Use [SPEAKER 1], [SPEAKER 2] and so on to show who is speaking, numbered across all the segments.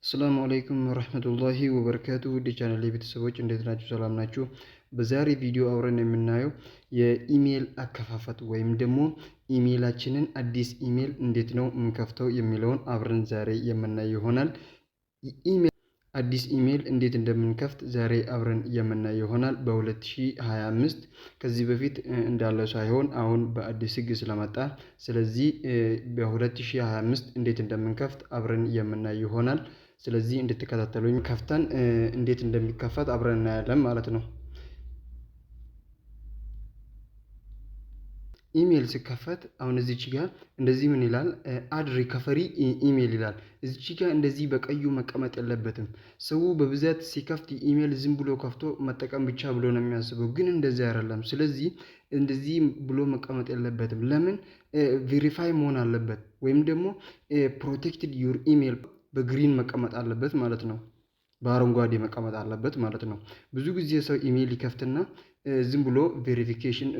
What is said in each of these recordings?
[SPEAKER 1] ሰላም አለይኩም ወራህመቱላሂ ወበረካቱ ውድ ቻናሌ ቤተሰቦች እንዴት ናችሁ? ሰላም ናችሁ? በዛሬ ቪዲዮ አብረን የምናየው የኢሜል አከፋፈት ወይም ደግሞ ኢሜላችንን አዲስ ኢሜል እንዴት ነው የምንከፍተው የሚለውን አብረን ዛሬ የምናየው ይሆናል። አዲስ ኢሜል እንዴት እንደምንከፍት ዛሬ አብረን የምናየው ይሆናል። በ2025 ከዚህ በፊት እንዳለው ሳይሆን አሁን በአዲስ ህግ ስለመጣ ስለዚህ በ2025 እንዴት እንደምንከፍት አብረን የምናየው ይሆናል። ስለዚህ እንድትከታተሉኝ ከፍተን እንዴት እንደሚከፈት አብረን እናያለን ማለት ነው። ኢሜል ሲከፈት አሁን እዚች ጋር እንደዚህ ምን ይላል? አድ ሪከቨሪ ኢሜል ይላል። እዚች ጋር እንደዚህ በቀዩ መቀመጥ የለበትም። ሰው በብዛት ሲከፍት ኢሜል ዝም ብሎ ከፍቶ መጠቀም ብቻ ብሎ ነው የሚያስበው፣ ግን እንደዚህ አይደለም። ስለዚህ እንደዚህ ብሎ መቀመጥ የለበትም። ለምን? ቬሪፋይ መሆን አለበት ወይም ደግሞ ፕሮቴክትድ ዩር ኢሜል በግሪን መቀመጥ አለበት ማለት ነው። በአረንጓዴ መቀመጥ አለበት ማለት ነው። ብዙ ጊዜ ሰው ኢሜል ይከፍትና ዝም ብሎ ቬሪፊኬሽን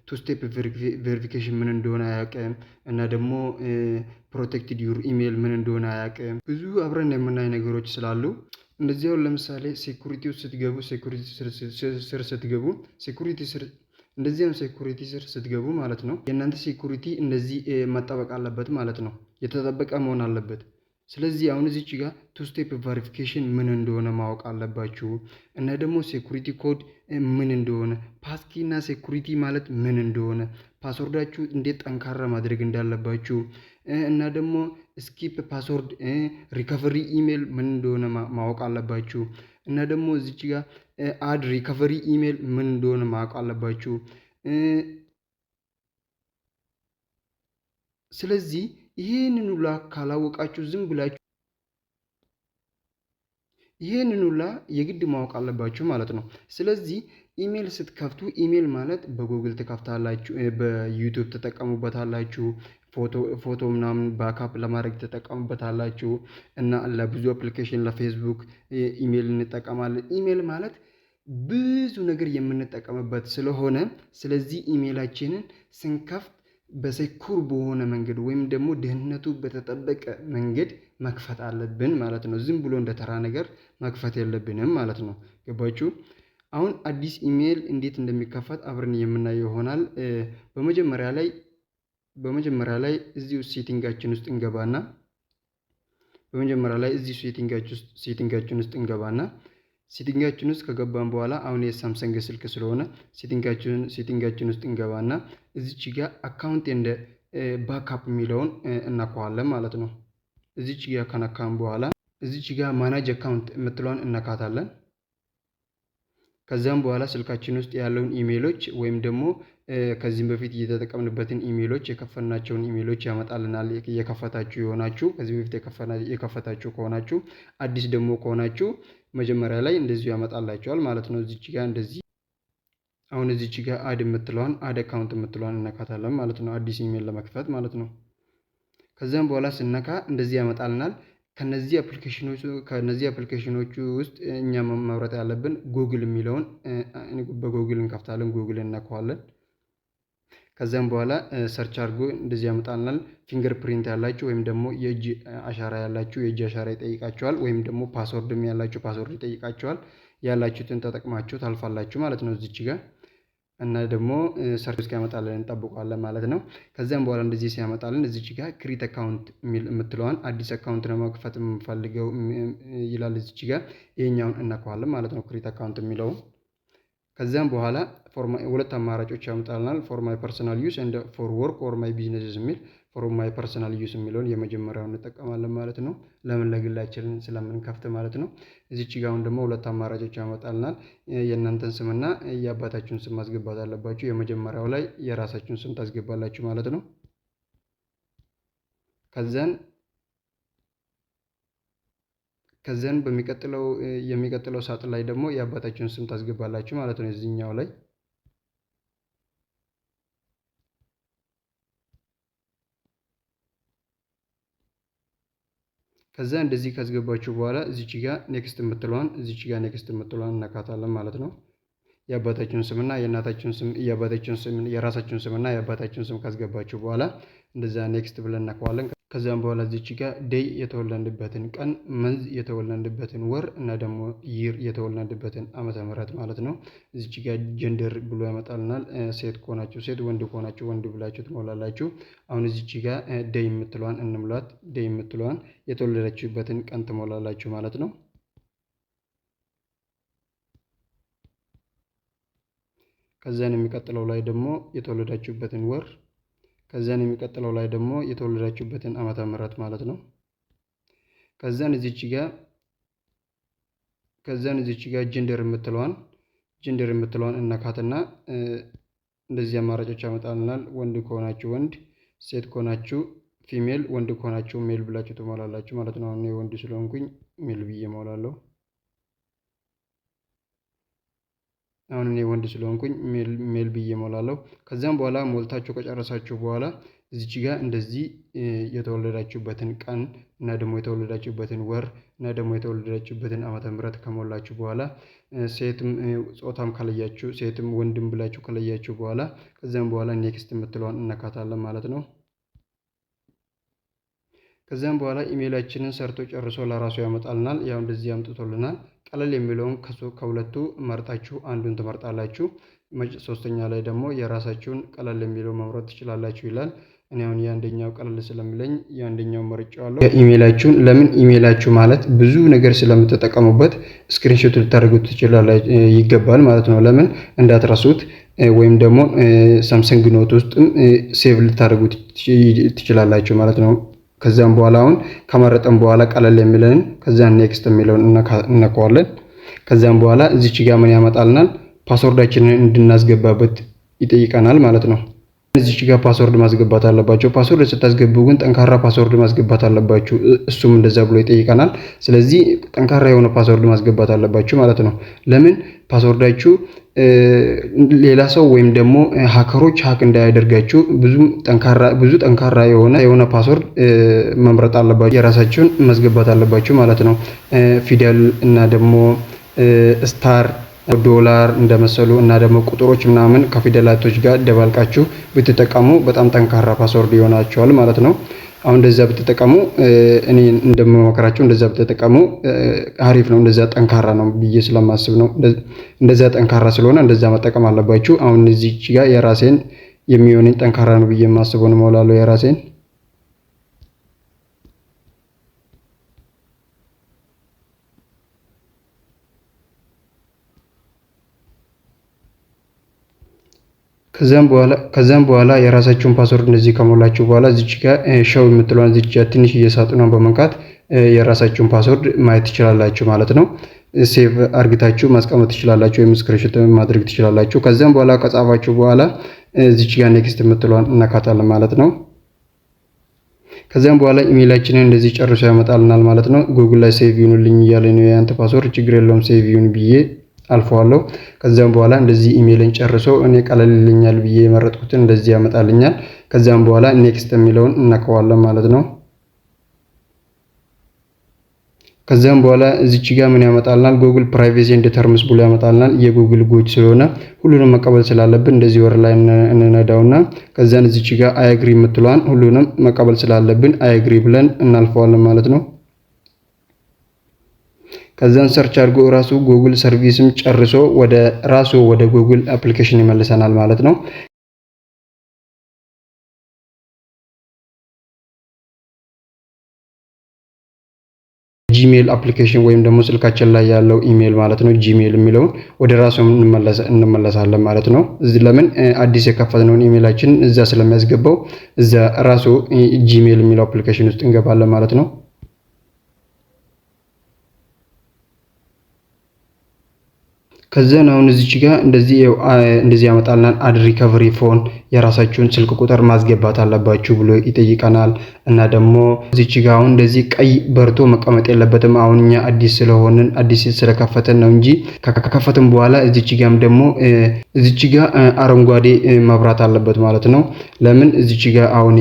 [SPEAKER 1] ቱ ስቴፕ ቬሪፊኬሽን ምን እንደሆነ አያውቅም፣ እና ደግሞ ፕሮቴክትድ ዩር ኢሜል ምን እንደሆነ አያውቅም። ብዙ አብረን የምናይ ነገሮች ስላሉ እንደዚህ አሁን ለምሳሌ ሴኩሪቲ ውስጥ ስትገቡ ሴኩሪቲ ስር ስትገቡ ሴኩሪቲ ስር እንደዚህም ሴኩሪቲ ስር ስትገቡ ማለት ነው የእናንተ ሴኩሪቲ እንደዚህ መጠበቅ አለበት ማለት ነው። የተጠበቀ መሆን አለበት። ስለዚህ አሁን እዚች ጋር ቱ ስቴፕ ቬሪፊኬሽን ምን እንደሆነ ማወቅ አለባችሁ፣ እና ደግሞ ሴኩሪቲ ኮድ ምን እንደሆነ፣ ፓስኪ እና ሴኩሪቲ ማለት ምን እንደሆነ፣ ፓስወርዳችሁ እንዴት ጠንካራ ማድረግ እንዳለባችሁ፣ እና ደግሞ ስኪፕ ፓስወርድ ሪከቨሪ ኢሜል ምን እንደሆነ ማወቅ አለባችሁ፣ እና ደግሞ እዚች ጋር አድ ሪከቨሪ ኢሜል ምን እንደሆነ ማወቅ አለባችሁ። ስለዚህ ይህንን ሁላ ካላወቃችሁ ዝም ብላችሁ ይህንን ሁላ የግድ ማወቅ አለባችሁ ማለት ነው። ስለዚህ ኢሜል ስትከፍቱ ኢሜል ማለት በጉግል ትከፍታላችሁ፣ በዩቲዩብ ትጠቀሙበታላችሁ፣ ፎቶ ምናምን ባካፕ ለማድረግ ትጠቀሙበታላችሁ፣ እና ለብዙ አፕሊኬሽን ለፌስቡክ ኢሜል እንጠቀማለን። ኢሜል ማለት ብዙ ነገር የምንጠቀምበት ስለሆነ ስለዚህ ኢሜላችንን ስንከፍት በሴኩር በሆነ መንገድ ወይም ደግሞ ደህንነቱ በተጠበቀ መንገድ መክፈት አለብን ማለት ነው። ዝም ብሎ እንደ ተራ ነገር መክፈት የለብንም ማለት ነው። ገባችሁ? አሁን አዲስ ኢሜል እንዴት እንደሚከፈት አብረን የምናየው ይሆናል። በመጀመሪያ ላይ እዚሁ ሴቲንጋችን ውስጥ እንገባና ሴቲንጋችን ውስጥ እንገባና ሴቲንጋችን ውስጥ ከገባን በኋላ አሁን የሳምሰንግ ስልክ ስለሆነ ሴቲንጋችን ውስጥ እንገባና እዚች ጋር አካውንት እንደ ባክአፕ የሚለውን እናኳዋለን ማለት ነው። እዚች ጋር ከነካን በኋላ እዚች ጋር ማናጅ አካውንት የምትለውን እነካታለን። ከዛም በኋላ ስልካችን ውስጥ ያለውን ኢሜሎች ወይም ደግሞ ከዚህም በፊት እየተጠቀምንበትን ኢሜሎች የከፈትናቸውን ኢሜሎች ያመጣልናል። የከፈታችሁ የሆናችሁ ከዚህ በፊት የከፈታችሁ ከሆናችሁ አዲስ ደግሞ ከሆናችሁ መጀመሪያ ላይ እንደዚሁ ያመጣላችኋል ማለት ነው። እዚች ጋር እንደዚህ አሁን እዚች ጋር አድ የምትለዋን አድ አካውንት የምትለዋን እነካታለን ማለት ነው። አዲስ ኢሜል ለመክፈት ማለት ነው። ከዛም በኋላ ስነካ እንደዚህ ያመጣልናል። ከነዚህ አፕሊኬሽኖቹ ውስጥ እኛ መምረጥ ያለብን ጉግል የሚለውን በጉግል እንከፍታለን። ጉግል እነካዋለን። ከዛም በኋላ ሰርች አድርጎ እንደዚህ ያመጣልናል። ፊንገር ፕሪንት ያላችሁ ወይም ደግሞ የእጅ አሻራ ያላችሁ የእጅ አሻራ ይጠይቃቸዋል። ወይም ደግሞ ፓስወርድም ያላችሁ ፓስወርድ ይጠይቃቸዋል። ያላችሁትን ተጠቅማችሁ ታልፋላችሁ ማለት ነው እዚች ጋር እና ደግሞ ሰርች ያመጣልን እንጠብቀዋለን ማለት ነው። ከዛም በኋላ እንደዚህ ሲያመጣልን እዚች ጋር ክሪት አካውንት የምትለዋን አዲስ አካውንት ነው መክፈት የምፈልገው ይላል። እዚች ጋር ይሄኛውን እናከዋለን ማለት ነው፣ ክሪት አካውንት የሚለው። ከዛም በኋላ ሁለት አማራጮች ያመጣልናል። ፎር ማይ ፐርሰናል ዩስ ኤንድ ፎር ወርክ ኦር ማይ ቢዝነስ የሚል። ፎር ማይ ፐርሰናል ዩስ የሚለውን የመጀመሪያውን እንጠቀማለን ማለት ነው፣ ለምን ለግላችን ስለምንከፍት ማለት ነው። እዚች ጋር አሁን ደግሞ ሁለት አማራጮች ያመጣልናል። የእናንተን ስምና የአባታችሁን ስም ማስገባት አለባችሁ። የመጀመሪያው ላይ የራሳችሁን ስም ታስገባላችሁ ማለት ነው። ከዛን የሚቀጥለው ሳጥን ላይ ደግሞ የአባታችሁን ስም ታስገባላችሁ ማለት ነው። እዚህኛው ላይ ከዛ እንደዚህ ካስገባችሁ በኋላ እዚች ጋር ኔክስት የምትለዋን እነካታለን ማለት ነው። የአባታችሁን ስምና የእናታችሁን ስም የራሳችሁን ስምና የአባታችሁን ስም ካስገባችሁ በኋላ እንደዛ ኔክስት ብለን እነካዋለን። ከዛም በኋላ እዚች ጋር ዴይ የተወለድንበትን ቀን፣ መንዝ የተወለድንበትን ወር እና ደግሞ ይር የተወለድንበትን ዓመተ ምህረት ማለት ነው። እዚች ጋር ጀንደር ብሎ ያመጣልናል። ሴት ከሆናችሁ ሴት፣ ወንድ ከሆናችሁ ወንድ ብላችሁ ትሞላላችሁ። አሁን እዚች ጋር ዴይ የምትለዋን እንሙላት። ዴይ የምትለዋን የተወለዳችሁበትን ቀን ትሞላላችሁ ማለት ነው። ከዛን የሚቀጥለው ላይ ደግሞ የተወለዳችሁበትን ወር፣ ከዛን የሚቀጥለው ላይ ደግሞ የተወለዳችሁበትን ዓመተ ምህረት ማለት ነው። ከዛን እዚች ጋር ጀንደር የምትለዋን እነካትና እንደዚህ አማራጮች ያመጣልናል። ወንድ ከሆናችሁ ወንድ፣ ሴት ከሆናችሁ ፊሜል፣ ወንድ ከሆናችሁ ሜል ብላችሁ ትሞላላችሁ ማለት ነው። እኔ ወንድ ስለሆንኩኝ ሜል ብዬ እሞላለሁ። አሁን እኔ ወንድ ስለሆንኩኝ ሜል ብዬ እሞላለሁ። ከዛም በኋላ ሞልታችሁ ከጨረሳችሁ በኋላ እዚች ጋር እንደዚህ የተወለዳችሁበትን ቀን እና ደግሞ የተወለዳችሁበትን ወር እና ደግሞ የተወለዳችሁበትን ዓመተ ምህረት ከሞላችሁ በኋላ ሴትም ጾታም ከለያችሁ ሴትም ወንድም ብላችሁ ከለያችሁ በኋላ ከዛም በኋላ ኔክስት የምትለዋን እነካታለን ማለት ነው። ከዛም በኋላ ኢሜይላችንን ሰርቶ ጨርሶ ለራሱ ያመጣልናል። ያው እንደዚህ አምጥቶልናል። ቀለል የሚለውን ከሁለቱ መርጣችሁ አንዱን ትመርጣላችሁ። ሶስተኛ ላይ ደግሞ የራሳችሁን ቀለል የሚለው መምረጥ ትችላላችሁ ይላል። እኔ አሁን የአንደኛው ቀለል ስለሚለኝ የአንደኛው መርጫለሁ። ኢሜይላችሁን ለምን ኢሜይላችሁ ማለት ብዙ ነገር ስለምትጠቀሙበት ስክሪንሾት ልታደርጉት ይገባል ማለት ነው። ለምን እንዳትረሱት ወይም ደግሞ ሳምሰንግ ኖት ውስጥም ሴቭ ልታደርጉት ትችላላችሁ ማለት ነው። ከዛም በኋላ አሁን ከመረጠን በኋላ ቀለል የሚለንን ከዛን ኔክስት የሚለውን እነካዋለን። ከዛም በኋላ እዚች ጋር ምን ያመጣልናል? ፓስወርዳችንን እንድናስገባበት ይጠይቀናል ማለት ነው። እዚች ጋር ፓስወርድ ማስገባት አለባችሁ። ፓስወርድ ስታስገቡ ግን ጠንካራ ፓስወርድ ማስገባት አለባችሁ። እሱም እንደዛ ብሎ ይጠይቀናል። ስለዚህ ጠንካራ የሆነ ፓስወርድ ማስገባት አለባችሁ ማለት ነው። ለምን ፓስወርዳችሁ ሌላ ሰው ወይም ደግሞ ሃከሮች ሃክ እንዳያደርጋችሁ ብዙ ጠንካራ የሆነ ፓስወርድ መምረጥ አለባችሁ። የራሳችሁን ማስገባት አለባችሁ ማለት ነው። ፊደል እና ደግሞ ስታር፣ ዶላር እንደመሰሉ እና ደግሞ ቁጥሮች ምናምን ከፊደላቶች ጋር ደባልቃችሁ ብትጠቀሙ በጣም ጠንካራ ፓስወርድ ይሆናችኋል ማለት ነው። አሁን እንደዛ ብትጠቀሙ እኔ እንደምመክራችሁ እንደዛ ብትጠቀሙ አሪፍ ነው። እንደዛ ጠንካራ ነው ብዬ ስለማስብ ነው። እንደዛ ጠንካራ ስለሆነ እንደዛ መጠቀም አለባችሁ። አሁን እዚች ጋር የራሴን የሚሆነኝ ጠንካራ ነው ብዬ የማስበው ነው እሞላለሁ የራሴን። ከዛም በኋላ የራሳችሁን ፓስወርድ እንደዚህ ከሞላችሁ በኋላ እዚች ጋር ሾው የምትለዋን እዚች ጋር ትንሽ እየሳጥኗን በመንካት የራሳችሁን ፓስወርድ ማየት ትችላላችሁ ማለት ነው። ሴቭ አርግታችሁ ማስቀመጥ ትችላላችሁ ወይም ስክሪንሾት ማድረግ ትችላላችሁ። ከዛም በኋላ ከጻፋችሁ በኋላ እዚች ጋር ኔክስት የምትለዋን እነካታለን ማለት ነው። ከዛም በኋላ ኢሜይላችንን እንደዚህ ጨርሶ ያመጣልናል ማለት ነው። ጉግል ላይ ሴቭ ይሁንልኝ እያለ ነው ያንተ ፓስወርድ ችግር የለውም ሴቭ ይሁን ብዬ አልፈዋለሁ። ከዛም በኋላ እንደዚህ ኢሜይልን ጨርሶ እኔ ቀለል ይልኛል ብዬ የመረጥኩትን እንደዚህ ያመጣልኛል። ከዛም በኋላ ኔክስት የሚለውን እነካዋለን ማለት ነው። ከዛም በኋላ እዚች ጋር ምን ያመጣልናል? ጉግል ፕራይቬሲ ኤንድ ተርምስ ብሎ ያመጣልናል። የጉግል ጎጅ ስለሆነ ሁሉንም መቀበል ስላለብን እንደዚህ ወር ላይ እንነዳውና ከዛን እዚች ጋር አይ አግሪ የምትለዋን ሁሉንም መቀበል ስላለብን አይ አግሪ ብለን እናልፈዋለን ማለት ነው። ከዛን ሰርች አድርጎ ራሱ ጉግል ሰርቪስም ጨርሶ ወደ ጉግል አፕሊኬሽን ይመልሰናል ማለት ነው። ጂሜል አፕሊኬሽን ወይም ደግሞ ስልካችን ላይ ያለው ኢሜል ማለት ነው። ጂሜል የሚለውን ወደ ራሱ እንመለሳለን ማለት ነው። እዚህ ለምን አዲስ የከፈትነውን ኢሜላችን እዛ ስለሚያስገባው እዛ ራሱ ጂሜል የሚለው አፕሊኬሽን ውስጥ እንገባለን ማለት ነው። ከዛን አሁን እዚች ጋር እንደዚህ ያመጣልናል። አድ ሪከቨሪ ፎን የራሳችሁን ስልክ ቁጥር ማስገባት አለባችሁ ብሎ ይጠይቀናል። እና ደግሞ እዚች ጋር አሁን እንደዚህ ቀይ በርቶ መቀመጥ የለበትም። አሁን እኛ አዲስ ስለሆንን አዲስ ስለከፈተን ነው እንጂ ከከፈትን በኋላ እዚች ጋርም ደግሞ እዚች ጋር አረንጓዴ መብራት አለበት ማለት ነው። ለምን እዚች ጋር አሁን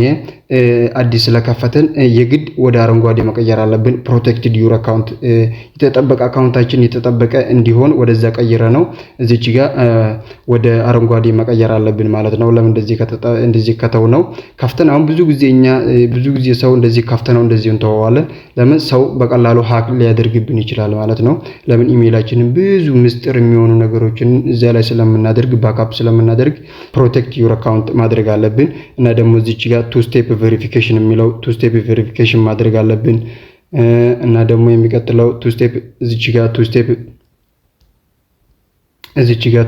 [SPEAKER 1] አዲስ ስለከፈተን የግድ ወደ አረንጓዴ መቀየር አለብን። ፕሮቴክትድ ዩር አካውንት የተጠበቀ አካውንታችን የተጠበቀ እንዲሆን ወደዛ ቀይረ ነው እዚች ጋር ወደ አረንጓዴ መቀየር አለብን ማለት ነው። ለምን እንደዚህ ከተው ነው ከፍተን አሁን ብዙ ጊዜ ሰው እንደዚህ ከፍተነው እንደዚህ እንተዋዋለን። ለምን ሰው በቀላሉ ሃክ ሊያደርግብን ይችላል ማለት ነው። ለምን ኢሜይላችንን ብዙ ምስጢር የሚሆኑ ነገሮችን እዛ ላይ ስለምናደርግ ባክአፕ ስለምናደርግ ፕሮቴክት ዩር አካውንት ማድረግ አለብን። እና ደግሞ እዚች ጋር ቱ ስቴፕ ቬሪፊኬሽን የሚለው ቱ ስቴፕ ቬሪፊኬሽን ማድረግ አለብን። እና ደግሞ የሚቀጥለው ቱ ስቴፕ እዚች ጋር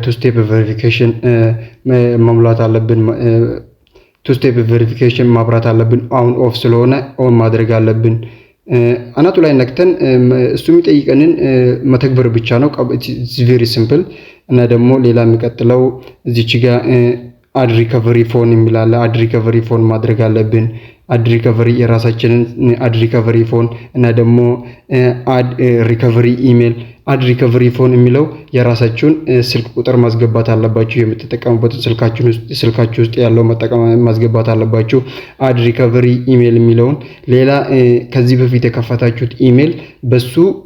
[SPEAKER 1] ቱ ስቴፕ ቬሪፊኬሽን መሙላት አለብን። ቱ ስቴፕ ቬሪፊኬሽን ማብራት አለብን። አሁን ኦፍ ስለሆነ ኦን ማድረግ አለብን። አናቱ ላይ ነክተን እሱ የሚጠይቀንን መተግበር ብቻ ነው። ኢትስ ቬሪ ሲምፕል። እና ደግሞ ሌላ የሚቀጥለው እዚች ጋር አድ ሪከቨሪ ፎን የሚላለ አድ ሪከቨሪ ፎን ማድረግ አለብን። አድ ሪከቨሪ የራሳችንን አድ ሪከቨሪ ፎን እና ደግሞ አድ ሪከቨሪ ኢሜል አድ ሪከቨሪ ፎን የሚለው የራሳችሁን ስልክ ቁጥር ማስገባት አለባችሁ። የምትጠቀሙበትን ስልካችሁ ውስጥ ያለው መጠቀም ማስገባት አለባችሁ። አድ ሪከቨሪ ኢሜል የሚለውን ሌላ ከዚህ በፊት የከፈታችሁት ኢሜል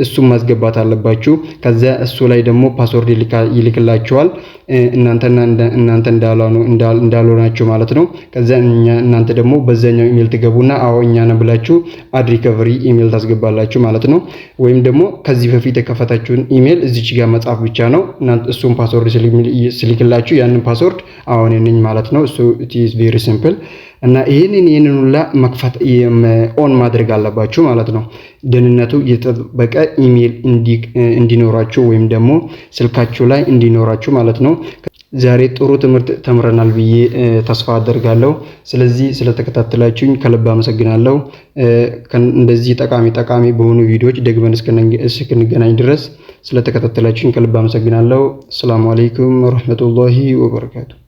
[SPEAKER 1] እሱን ማስገባት አለባችሁ። ከዚያ እሱ ላይ ደግሞ ፓስወርድ ይልክላችኋል እናንተ እንዳልሆናችሁ ማለት ነው። ከዚያ እናንተ ደግሞ በዛኛው ኢሜል ትገቡና አዎ እኛ ነን ብላችሁ አድ ሪከቨሪ ኢሜል ታስገባላችሁ ማለት ነው። ወይም ደግሞ ከዚህ በፊት የከፈታችሁን ኢሜል እዚች ጋር መጻፍ ብቻ ነው። እሱን ፓስወርድ ስልክላችሁ ያንን ፓስወርድ አሁን ነኝ ማለት ነው። እሱ ኢት ኢዝ ቬሪ ሲምፕል። እና ይሄንን ሁላ መክፈት ኦን ማድረግ አለባችሁ ማለት ነው። ደህንነቱ የተጠበቀ ኢሜል እንዲኖራችሁ ወይም ደግሞ ስልካችሁ ላይ እንዲኖራችሁ ማለት ነው። ዛሬ ጥሩ ትምህርት ተምረናል ብዬ ተስፋ አደርጋለሁ። ስለዚህ ስለተከታተላችሁኝ ከልብ አመሰግናለሁ። እንደዚህ ጠቃሚ በሆኑ ቪዲዮዎች ደግመን እስክንገናኝ ድረስ ስለተከታተላችሁኝ ከልብ አመሰግናለሁ። ሰላም አለይኩም ወራህመቱላሂ ወበረካቱ።